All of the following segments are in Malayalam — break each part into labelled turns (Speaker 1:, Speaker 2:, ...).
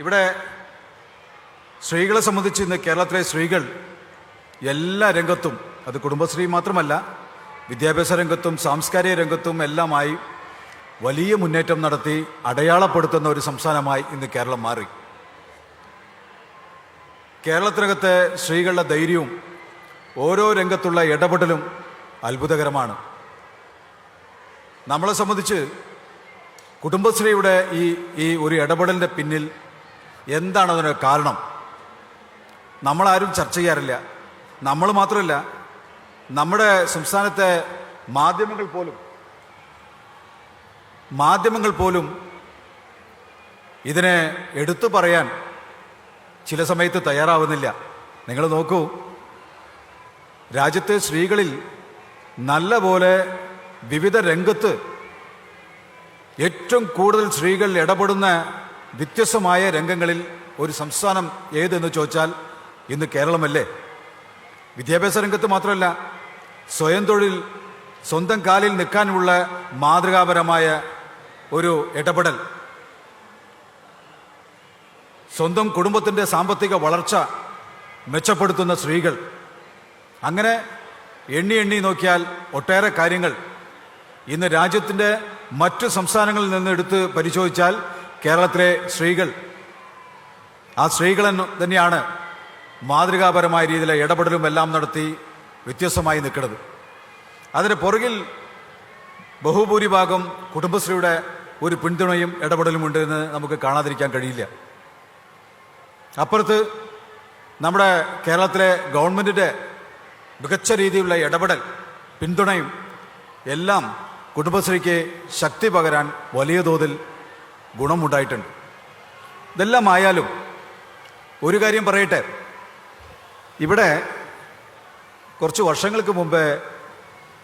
Speaker 1: ഇവിടെ സ്ത്രീകളെ സംബന്ധിച്ച് ഇന്ന് കേരളത്തിലെ സ്ത്രീകൾ എല്ലാ രംഗത്തും, അത് കുടുംബശ്രീ മാത്രമല്ല, വിദ്യാഭ്യാസ രംഗത്തും സാംസ്കാരിക രംഗത്തും എല്ലാമായി വലിയ മുന്നേറ്റം നടത്തി അടയാളപ്പെടുത്തുന്ന ഒരു സംസ്ഥാനമായി ഇന്ന് കേരളം മാറി. കേരളത്തിനകത്തെ സ്ത്രീകളുടെ ധൈര്യവും ഓരോ രംഗത്തുള്ള ഇടപെടലും അത്ഭുതകരമാണ്. നമ്മളെ സംബന്ധിച്ച് കുടുംബശ്രീയുടെ ഈ ഒരു ഇടപെടലിൻ്റെ പിന്നിൽ എന്താണ് അതിന് കാരണം നമ്മളാരും ചർച്ച ചെയ്യാറില്ല. നമ്മൾ മാത്രമല്ല, നമ്മുടെ സംസ്ഥാനത്തെ മാധ്യമങ്ങൾ പോലും ഇതിനെ എടുത്തു പറയാൻ ചില സമയത്ത് തയ്യാറാവുന്നില്ല. നിങ്ങൾ നോക്കൂ, രാജ്യത്തെ സ്ത്രീകളിൽ നല്ല പോലെ വിവിധ രംഗത്ത് ഏറ്റവും കൂടുതൽ സ്ത്രീകൾ ഇടപെടുന്ന വ്യത്യസ്തമായ രംഗങ്ങളിൽ ഒരു സംസ്ഥാനം ഏതെന്ന് ചോദിച്ചാൽ ഇന്ന് കേരളമല്ലേ. വിദ്യാഭ്യാസ രംഗത്ത് മാത്രമല്ല, സ്വയം തൊഴിൽ, സ്വന്തം കാലിൽ നിൽക്കാനുള്ള മാതൃകാപരമായ ഒരു ഇടപെടൽ, സ്വന്തം കുടുംബത്തിൻ്റെ സാമ്പത്തിക വളർച്ച മെച്ചപ്പെടുത്തുന്ന സ്ത്രീകൾ, അങ്ങനെ എണ്ണി നോക്കിയാൽ ഒട്ടേറെ കാര്യങ്ങൾ ഇന്ന് രാജ്യത്തിൻ്റെ മറ്റു സംസ്ഥാനങ്ങളിൽ നിന്ന് എടുത്ത് പരിശോധിച്ചാൽ കേരളത്തിലെ സ്ത്രീകൾ, ആ സ്ത്രീകൾ തന്നെയാണ് മാതൃകാപരമായ രീതിയിലെ ഇടപെടലും എല്ലാം നടത്തി വ്യത്യസ്തമായി നിൽക്കുന്നത്. അതിന് പുറകിൽ ബഹുഭൂരിഭാഗം കുടുംബശ്രീയുടെ ഒരു പിന്തുണയും ഇടപെടലുമുണ്ട് എന്ന് നമുക്ക് കാണാതിരിക്കാൻ കഴിയില്ല. അപ്പുറത്ത് നമ്മുടെ കേരളത്തിലെ ഗവൺമെൻറ്റിൻ്റെ മികച്ച രീതിയിലുള്ള ഇടപെടൽ, പിന്തുണയും എല്ലാം കുടുംബശ്രീക്ക് ശക്തി പകരാൻ വലിയ തോതിൽ ഗുണമുണ്ടായിട്ടുണ്ട്. ഇതെല്ലാം ആയാലും ഒരു കാര്യം പറയട്ടെ, ഇവിടെ കുറച്ച് വർഷങ്ങൾക്ക് മുമ്പേ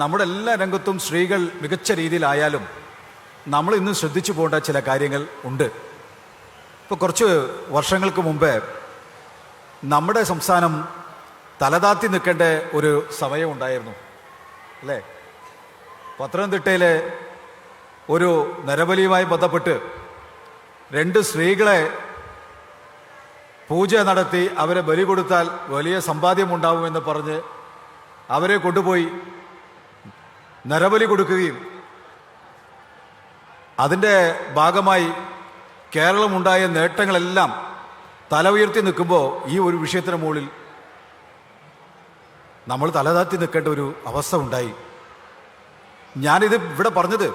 Speaker 1: നമ്മുടെ എല്ലാ രംഗത്തും സ്ത്രീകൾ മികച്ച രീതിയിലായാലും നമ്മൾ ഇന്ന് ശ്രദ്ധിച്ചു പോകേണ്ട ചില കാര്യങ്ങൾ ഉണ്ട്. ഇപ്പോൾ കുറച്ച് വർഷങ്ങൾക്ക് മുമ്പേ നമ്മുടെ സംസ്ഥാനം തലതാത്തി നിൽക്കേണ്ട ഒരു സമയമുണ്ടായിരുന്നു, അല്ലേ? പത്തനംതിട്ടയിലെ ഒരു നരബലിയുമായി ബന്ധപ്പെട്ട് 2 സ്ത്രീകളെ പൂജ നടത്തി അവരെ ബലി കൊടുത്താൽ വലിയ സമ്പാദ്യമുണ്ടാവുമെന്ന് പറഞ്ഞ് അവരെ കൊണ്ടുപോയി നരബലി കൊടുക്കുകയും അതിൻ്റെ ഭാഗമായി കേരളമുണ്ടായ നേട്ടങ്ങളെല്ലാം തല ഉയർത്തി നിൽക്കുമ്പോൾ ഈ ഒരു വിഷയത്തിന് മുകളിൽ നമ്മൾ തലതാത്തി നിൽക്കേണ്ട ഒരു അവസ്ഥ ഉണ്ടായി. ഞാനിത് ഇവിടെ പറഞ്ഞത്,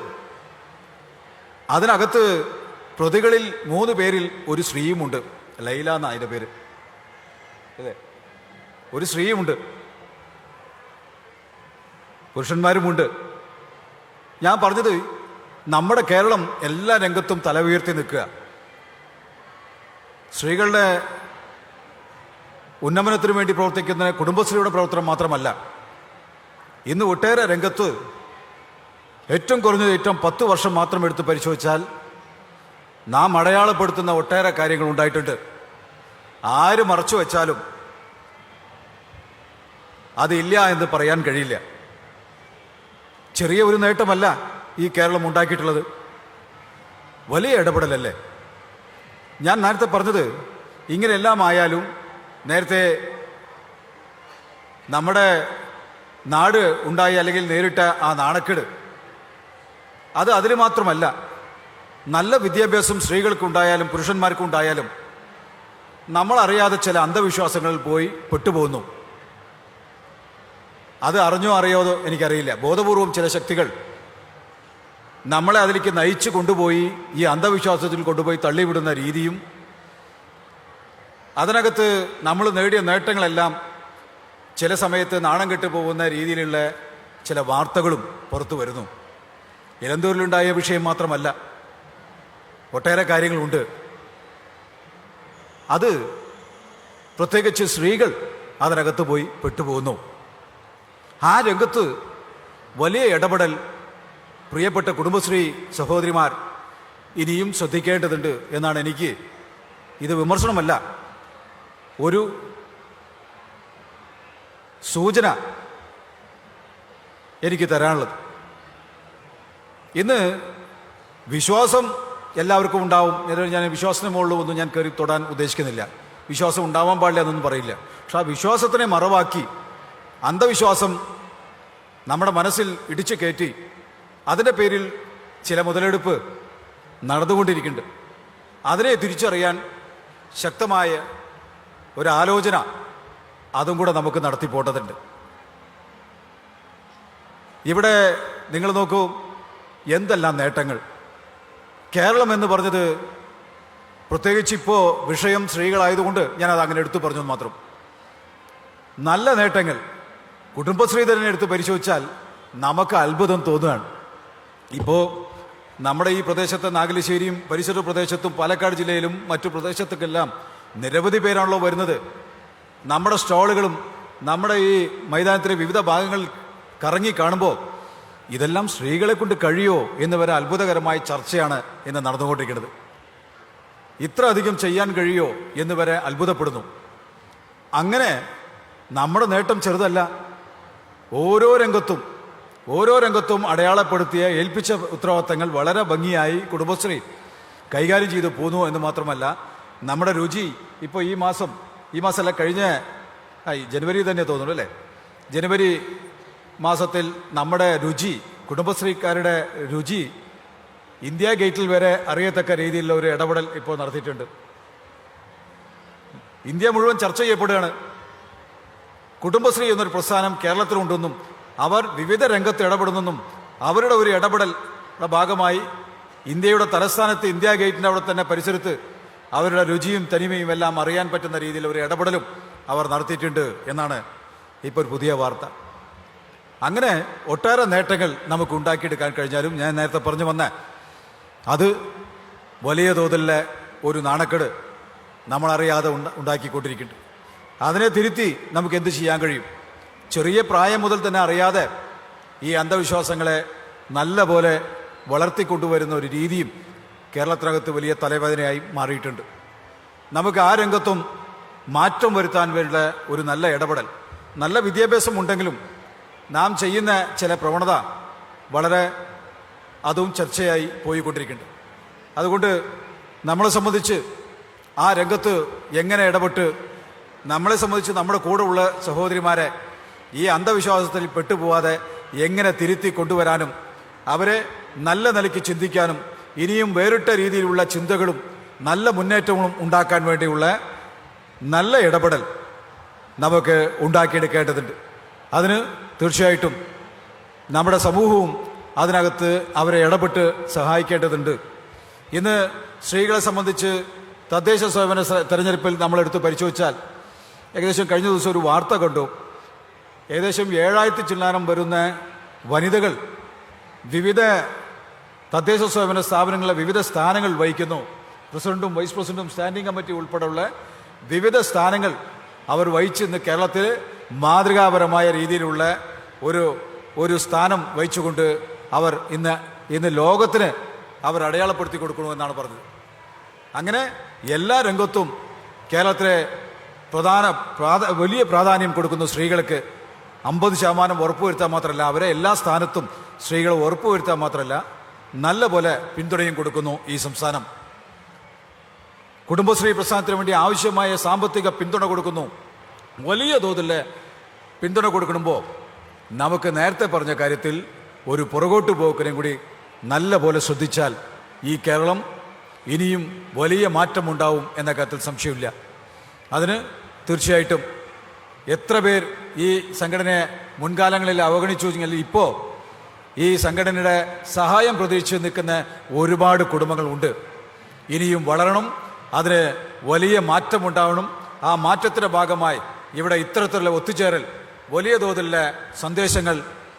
Speaker 1: അതിനകത്ത് പ്രതികളിൽ 3 പേരിൽ ഒരു സ്ത്രീയുമുണ്ട്. ലൈല എന്ന അതിൻ്റെ പേര്, അല്ലേ? ഒരു സ്ത്രീയുമുണ്ട്, പുരുഷന്മാരുമുണ്ട്. ഞാൻ പറഞ്ഞത്, നമ്മുടെ കേരളം എല്ലാ രംഗത്തും തല ഉയർത്തി നിൽക്കുക. സ്ത്രീകളുടെ ഉന്നമനത്തിനു വേണ്ടി പ്രവർത്തിക്കുന്ന കുടുംബശ്രീയുടെ പ്രവർത്തനം മാത്രമല്ല, ഇന്ന് ഒട്ടേറെ രംഗത്ത് ഏറ്റവും കുറഞ്ഞത് 10 വർഷം മാത്രം എടുത്ത് പരിശോധിച്ചാൽ നാം അടയാളപ്പെടുത്തുന്ന ഒട്ടേറെ കാര്യങ്ങൾ ഉണ്ടായിട്ടുണ്ട്. ആര് മറച്ചു വെച്ചാലും അതില്ല എന്ന് പറയാൻ കഴിയില്ല. ചെറിയ ഒരു നേട്ടമല്ല ഈ കേരളം ഉണ്ടാക്കിയിട്ടുള്ളത്, വലിയ ഇടപെടലല്ലേ. ഞാൻ നേരത്തെ പറഞ്ഞത്, ഇങ്ങനെയെല്ലാം ആയാലും നേരത്തെ നമ്മുടെ നാട് ഉണ്ടായി അല്ലെങ്കിൽ നേരിട്ട ആ നാണക്കേട്, അത് അതിന് മാത്രമല്ല, നല്ല വിദ്യാഭ്യാസം സ്ത്രീകൾക്കുണ്ടായാലും പുരുഷന്മാർക്കുണ്ടായാലും നമ്മളറിയാതെ ചില അന്ധവിശ്വാസങ്ങളിൽ പോയി പെട്ടുപോകുന്നു. അത് അറിഞ്ഞോ അറിയാതോ എനിക്കറിയില്ല, ബോധപൂർവം ചില ശക്തികൾ നമ്മളെ അതിലേക്ക് നയിച്ചു കൊണ്ടുപോയി ഈ അന്ധവിശ്വാസത്തിൽ കൊണ്ടുപോയി തള്ളിവിടുന്ന രീതിയും, അതിനകത്ത് നമ്മൾ നേടിയ നേട്ടങ്ങളെല്ലാം ചില സമയത്ത് നാണം കെട്ടു പോകുന്ന രീതിയിലുള്ള ചില വാർത്തകളും പുറത്തു വരുന്നു. ഇലന്തൂരിലുണ്ടായ വിഷയം മാത്രമല്ല, ഒട്ടേറെ കാര്യങ്ങളുണ്ട്. അത് പ്രത്യേകിച്ച് സ്ത്രീകൾ അതിനകത്ത് പോയി പെട്ടുപോകുന്നു. ആ രംഗത്ത് വലിയ ഇടപെടൽ പ്രിയപ്പെട്ട കുടുംബശ്രീ സഹോദരിമാർ ഇനിയും ശ്രദ്ധിക്കേണ്ടതുണ്ട് എന്നാണ് എനിക്ക്, ഇത് വിമർശനമല്ല, ഒരു സൂചന എനിക്ക് തരാനുള്ളത്. ഇന്ന് വിശ്വാസം എല്ലാവർക്കും ഉണ്ടാവും. ഞാൻ വിശ്വാസത്തിന് മുകളിൽ ഒന്നും ഞാൻ കയറി തൊടാൻ ഉദ്ദേശിക്കുന്നില്ല. വിശ്വാസം ഉണ്ടാവാൻ പാടില്ല എന്നൊന്നും പറയില്ല. പക്ഷെ ആ വിശ്വാസത്തിനെ മറവാക്കി അന്ധവിശ്വാസം നമ്മുടെ മനസ്സിൽ ഇടിച്ചു കയറ്റി അതിൻ്റെ പേരിൽ ചില മുതലെടുപ്പ് നടന്നുകൊണ്ടിരിക്കുന്നുണ്ട്. അതിനെ തിരിച്ചറിയാൻ ശക്തമായ ഒരാലോചന അതും കൂടെ നമുക്ക് നടത്തിപ്പോട്ടതുണ്ട്. ഇവിടെ നിങ്ങൾ നോക്കൂ, എന്തെല്ലാം നേട്ടങ്ങൾ. കേരളം എന്ന് പറഞ്ഞത്, പ്രത്യേകിച്ച് ഇപ്പോൾ വിഷയം സ്ത്രീകളായതുകൊണ്ട് ഞാനത് അങ്ങനെ എടുത്തു പറഞ്ഞു മാത്രം. നല്ല നേട്ടങ്ങൾ കുടുംബശ്രീ തന്നെ എടുത്ത് പരിശോധിച്ചാൽ നമുക്ക് അത്ഭുതം തോന്നുകയാണ്. ഇപ്പോൾ നമ്മുടെ ഈ പ്രദേശത്തെ നാഗലശ്ശേരിയും പരിസര പ്രദേശത്തും പാലക്കാട് ജില്ലയിലും മറ്റു പ്രദേശത്തേക്കെല്ലാം നിരവധി പേരാണല്ലോ വരുന്നത്. നമ്മുടെ സ്റ്റോളുകളും നമ്മുടെ ഈ മൈതാനത്തിലെ വിവിധ ഭാഗങ്ങൾ കറങ്ങി കാണുമ്പോൾ ഇതെല്ലാം സ്ത്രീകളെ കൊണ്ട് കഴിയോ എന്ന് വരെ അത്ഭുതകരമായ ചർച്ചയാണ് ഇന്ന് നടന്നുകൊണ്ടിരിക്കുന്നത്. ഇത്ര അധികം ചെയ്യാൻ കഴിയോ എന്ന് വരെ അത്ഭുതപ്പെടുന്നു. അങ്ങനെ നമ്മുടെ നേട്ടം ചെറുതല്ല. ഓരോ രംഗത്തും അടയാളപ്പെടുത്തിയ ഏൽപ്പിച്ച ഉത്തരവാദിത്തങ്ങൾ വളരെ ഭംഗിയായി കുടുംബശ്രീ കൈകാര്യം ചെയ്തു പോന്നു എന്ന് മാത്രമല്ല, നമ്മുടെ രുചി ഇപ്പോൾ ഈ മാസമല്ല, കഴിഞ്ഞ ജനുവരി തന്നെ തോന്നുന്നു അല്ലേ, ജനുവരി മാസത്തിൽ നമ്മുടെ രുചി, കുടുംബശ്രീക്കാരുടെ രുചി ഇന്ത്യ ഗേറ്റിൽ വരെ അറിയത്തക്ക രീതിയിലുള്ള ഒരു ഇടപെടൽ ഇപ്പോൾ നടത്തിയിട്ടുണ്ട്. ഇന്ത്യ മുഴുവൻ ചർച്ച ചെയ്യപ്പെടുകയാണ്. കുടുംബശ്രീ എന്നൊരു പ്രസ്ഥാനം കേരളത്തിലുണ്ടെന്നും അവർ വിവിധ രംഗത്ത് ഇടപെടുന്നെന്നും അവരുടെ ഒരു ഇടപെടലിന്റെ ഭാഗമായി ഇന്ത്യയുടെ തലസ്ഥാനത്ത് ഇന്ത്യ ഗേറ്റിൻ്റെ അവിടെ തന്നെ പരിസരത്ത് അവരുടെ രുചിയും തനിമയും എല്ലാം അറിയാൻ പറ്റുന്ന രീതിയിൽ ഒരു ഇടപെടലും അവർ നടത്തിയിട്ടുണ്ട് എന്നാണ് ഇപ്പോൾ ഒരു പുതിയ വാർത്ത. അങ്ങനെ ഒട്ടേറെ നേട്ടങ്ങൾ നമുക്ക് ഉണ്ടാക്കിയെടുക്കാൻ കഴിഞ്ഞാലും ഞാൻ നേരത്തെ പറഞ്ഞു വന്ന അത് വലിയ തോതിലുള്ള ഒരു നാണക്കേട് നമ്മളറിയാതെ ഉണ്ടാക്കിക്കൊണ്ടിരിക്കുന്നുണ്ട്. അതിനെ തിരുത്തി നമുക്ക് എന്ത് ചെയ്യാൻ കഴിയും? ചെറിയ പ്രായം മുതൽ തന്നെ അറിയാതെ ഈ അന്ധവിശ്വാസങ്ങളെ നല്ല പോലെ വളർത്തിക്കൊണ്ടുവരുന്ന ഒരു രീതിയും കേരളത്തിനകത്ത് വലിയ തലവേദനയായി മാറിയിട്ടുണ്ട്. നമുക്ക് ആ രംഗത്തും മാറ്റം വരുത്താൻ വേണ്ട ഒരു നല്ല ഇടപെടൽ, നല്ല വിദ്യാഭ്യാസം ഉണ്ടെങ്കിലും നാം ചെയ്യുന്ന ചില പ്രവണത വളരെ അതും ചർച്ചയായി പോയിക്കൊണ്ടിരിക്കുന്നുണ്ട്. അതുകൊണ്ട് നമ്മളെ സംബന്ധിച്ച് ആ രംഗത്ത് എങ്ങനെ ഇടപെട്ട് നമ്മളെ സംബന്ധിച്ച് നമ്മുടെ കൂടെ ഉള്ള സഹോദരിമാരെ ഈ അന്ധവിശ്വാസത്തിൽ പെട്ടുപോകാതെ എങ്ങനെ തിരുത്തി കൊണ്ടുവരാനും അവരെ നല്ല നിലയ്ക്ക് ചിന്തിക്കാനും ഇനിയും വേറിട്ട രീതിയിലുള്ള ചിന്തകളും നല്ല മുന്നേറ്റങ്ങളും ഉണ്ടാക്കാൻ വേണ്ടിയുള്ള നല്ല ഇടപെടൽ നമുക്ക് ഉണ്ടാക്കിയെടുക്കേണ്ടതുണ്ട്. അതിന് തീർച്ചയായിട്ടും നമ്മുടെ സമൂഹവും അതിനകത്ത് അവരെ ഇടപെട്ട് സഹായിക്കേണ്ടതുണ്ട്. ഇന്ന് സ്ത്രീകളെ സംബന്ധിച്ച് തദ്ദേശ സ്വയംഭരണ തെരഞ്ഞെടുപ്പിൽ നമ്മളെടുത്ത് പരിശോധിച്ചാൽ ഏകദേശം കഴിഞ്ഞ ദിവസം ഒരു വാർത്ത കണ്ടു. ഏകദേശം 7000 ചില്ലാനം വരുന്ന വനിതകൾ വിവിധ തദ്ദേശ സ്വയംഭരണ സ്ഥാപനങ്ങളിലെ വിവിധ സ്ഥാനങ്ങൾ വഹിക്കുന്നു. പ്രസിഡന്റും വൈസ് പ്രസിഡന്റും സ്റ്റാൻഡിംഗ് കമ്മിറ്റി ഉൾപ്പെടെയുള്ള വിവിധ സ്ഥാനങ്ങൾ അവർ വഹിച്ച് ഇന്ന് കേരളത്തിൽ മാതൃകാപരമായ രീതിയിലുള്ള ഒരു സ്ഥാനം വഹിച്ചുകൊണ്ട് അവർ ഇന്ന് ലോകത്തിന് അവർ അടയാളപ്പെടുത്തി കൊടുക്കണമെന്നാണ് പറഞ്ഞത്. അങ്ങനെ എല്ലാ രംഗത്തും കേരളത്തിലെ വലിയ പ്രാധാന്യം കൊടുക്കുന്ന സ്ത്രീകൾക്ക് 50% ഉറപ്പുവരുത്താൻ മാത്രമല്ല, അവരെ എല്ലാ സ്ഥാനത്തും സ്ത്രീകളെ ഉറപ്പുവരുത്താൻ മാത്രമല്ല നല്ല പോലെ പിന്തുണയും കൊടുക്കുന്നു ഈ സംസ്ഥാനം. കുടുംബശ്രീ പ്രസ്ഥാനത്തിന് വേണ്ടി ആവശ്യമായ സാമ്പത്തിക പിന്തുണ കൊടുക്കുന്നു. വലിയ തോതിൽ പിന്തുണ കൊടുക്കുമ്പോൾ നമുക്ക് നേരത്തെ പറഞ്ഞ കാര്യത്തിൽ ഒരു പുറകോട്ട് പോക്കിനെയും കൂടി നല്ല പോലെ ശ്രദ്ധിച്ചാൽ ഈ കേരളം ഇനിയും വലിയ മാറ്റമുണ്ടാവും എന്ന കാര്യത്തിൽ സംശയമില്ല. അതിന് തീർച്ചയായിട്ടും എത്ര പേർ ഈ സംഘടനയെ മുൻകാലങ്ങളിൽ അവഗണിച്ചു കഴിഞ്ഞാൽ ഇപ്പോൾ ഈ സംഘടനയുടെ സഹായം പ്രതീക്ഷിച്ച് നിൽക്കുന്ന ഒരുപാട് കുടുംബങ്ങളുണ്ട്. ഇനിയും വളരണം, അതിന് വലിയ മാറ്റമുണ്ടാവണം. ആ മാറ്റത്തിൻ്റെ ഭാഗമായി ഇവിടെ ഇത്തരത്തിലുള്ള ഒത്തുചേരൽ വലിയ തോതിലുള്ള സന്ദേശങ്ങൾ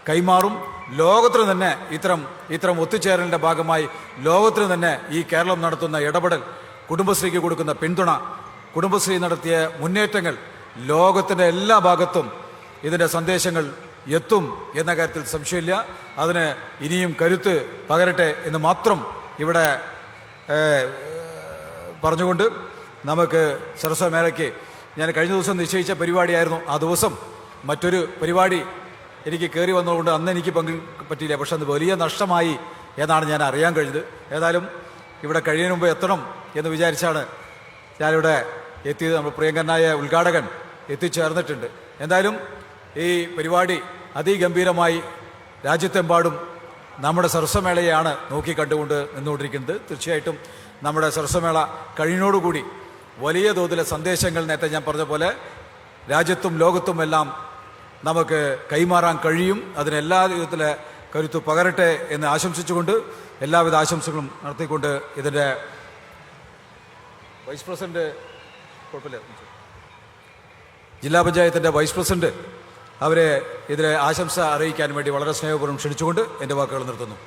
Speaker 1: കൈമാറും. ലോകത്തിന് തന്നെ ഇത്തരം ഒത്തുചേരലിൻ്റെ ഭാഗമായി ലോകത്തിന് തന്നെ ഈ കേരളം നടത്തുന്ന ഇടപെടൽ, കുടുംബശ്രീക്ക് കൊടുക്കുന്ന പിന്തുണ, കുടുംബശ്രീ നടത്തിയ മുന്നേറ്റങ്ങൾ ലോകത്തിൻ്റെ എല്ലാ ഭാഗത്തും ഇതിൻ്റെ സന്ദേശങ്ങൾ എത്തും എന്ന കാര്യത്തിൽ സംശയമില്ല. അതിന് ഇനിയും കരുത്ത് പകരട്ടെ എന്ന് മാത്രം ഇവിടെ പറഞ്ഞുകൊണ്ട് നമുക്ക് സരസ്വമേളയ്ക്ക് ഞാൻ കഴിഞ്ഞ ദിവസം നിശ്ചയിച്ച പരിപാടിയായിരുന്നു. ആ ദിവസം മറ്റൊരു പരിപാടി എനിക്ക് കയറി വന്നതുകൊണ്ട് അന്ന് എനിക്ക് പറ്റിയില്ല. പക്ഷെ അത് വലിയ നഷ്ടമായി എന്നാണ് ഞാൻ അറിയാൻ കഴിഞ്ഞത്. ഏതായാലും ഇവിടെ കഴിയുന്ന മുമ്പ് എത്തണം എന്ന് വിചാരിച്ചാണ് ഞാനിവിടെ എത്തിയത്. നമ്മുടെ പ്രിയങ്കരനായ ഉദ്ഘാടകൻ എത്തിച്ചേർന്നിട്ടുണ്ട്. എന്തായാലും ഈ പരിപാടി അതിഗംഭീരമായി രാജ്യത്തെമ്പാടും നമ്മുടെ സരസ്വമേളയാണ് നോക്കിക്കണ്ടുകൊണ്ട് നിന്നുകൊണ്ടിരിക്കുന്നത്. തീർച്ചയായിട്ടും നമ്മുടെ സരസ്വമേള കഴിഞ്ഞോടുകൂടി വലിയ തോതിലെ സന്ദേശങ്ങൾ നേരത്തെ ഞാൻ പറഞ്ഞ പോലെ രാജ്യത്തും ലോകത്തുമെല്ലാം നമുക്ക് കൈമാറാൻ കഴിയും. അതിന് എല്ലാ വിധത്തിലെ കരുത്ത് പകരട്ടെ എന്ന് ആശംസിച്ചുകൊണ്ട് എല്ലാവിധ ആശംസകളും നടത്തിക്കൊണ്ട് ഇതിൻ്റെ വൈസ് പ്രസിഡന്റ്, കുഴപ്പമില്ല, ജില്ലാ പഞ്ചായത്തിൻ്റെ വൈസ് പ്രസിഡന്റ് അവരെ ഇതിലെ ആശംസ അറിയിക്കാൻ വേണ്ടി വളരെ സ്നേഹപൂർവ്വം ക്ഷണിച്ചുകൊണ്ട് എൻ്റെ വാക്കുകൾ നിർത്തുന്നു.